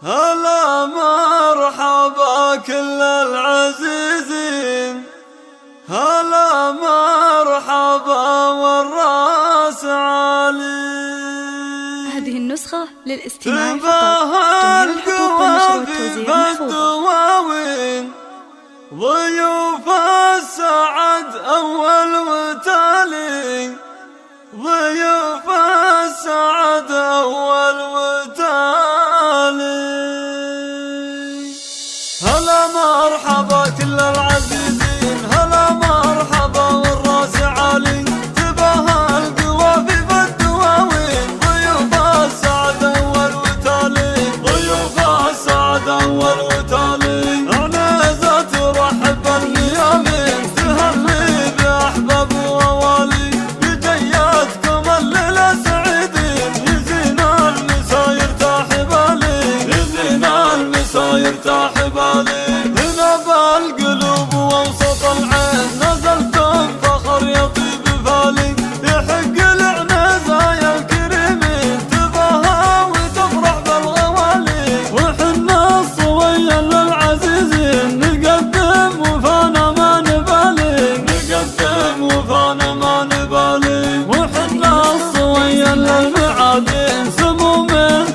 هلا مرحبا كل العزيزين، هلا مرحبا والراس عالي. هذه النسخة للاستماع فقط. تباهى جميع الحقوق والنشر والتوزيع محفوظة. الدواوين ضيوف السعد أول وتالي، ضيوف السعد أول وتالي. هلا مرحبا كل العزيزين، هلا مرحبا والراس عالي. تباهى القوافي بالدواوين ضيوف السعد أول وتالي، ضيوف السعد أول وتالي. عنيزة ترحب الميامين تهني بأحباب ووالي، بجياتكم الليلة سعيدين يزين المساير تحبالي، يزين المساير تحبالي. هنا بالقلوب ووسط العين نزلتم فخر يطيب فالي، يحق العنزة يا الكريمين تباهى وتفرح بالغوالي. وحنا الصويا للعزيزين نقدم وفانا ما نبالي، نقدم وفانا ما نبالي. وحنا الصويا للمعادين سموم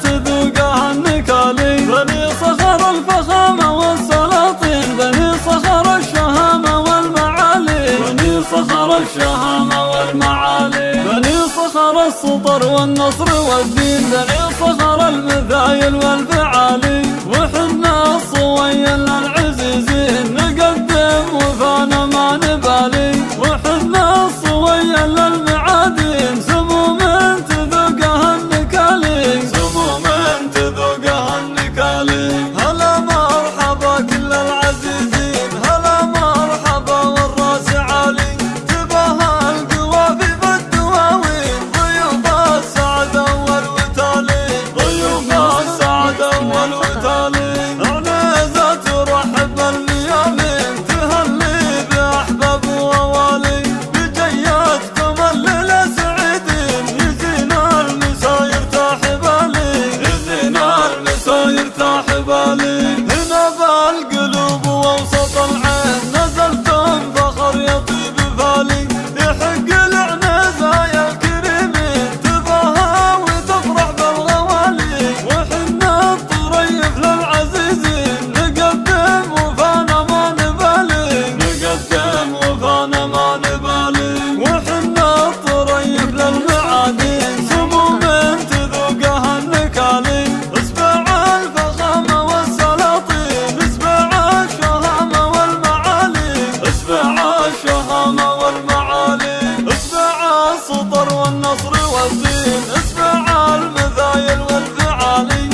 تذوقها النكالي، بني صخر الفخامة والسلاطين، بني صخر الشهامة والمعالي، بني صخر الشهامة والمعالي. بني صخر السطر والنصر والدين، بني صخر المثايل والفعالي. وحنا الصويا للعزيزين نقدم وفانا ما نبالي. وحنا الصويا للمعادين سموم تذوقها النكالي، سموم تذوقها النكالي. هلا مرحبا كل العزيزين، هلا مرحبا والراس عالي. تباهى القوافي بالدواوين ضيوف السعد أول وتالي، ضيوف السعد أول وتالي. عنيزة ترحب الميامين تهني بأحباب ووالي، بجياتكم الليلة سعيدين يزين المساير تحبالي، يزين المساير تحبالي. هنا بالقلوب ووسط العين نزلتم فخر يطيب فالي، يحق العنزة يا الكريمين تباهى وتفرح بالغوالي. وحنا الطريف للعزيزين نقدم وفانا ما نبالي، نقدم وفانا ما نبالي. وحنا الطريف للمعادين سموم تذوقها النكالي، اسبع الفخامة والسلاطين، اسبع الشهامة والمعالي، اسبع الشهامة والمعالي. اسبع السطر والنصر والدين، اسبع المثايل والفعالي.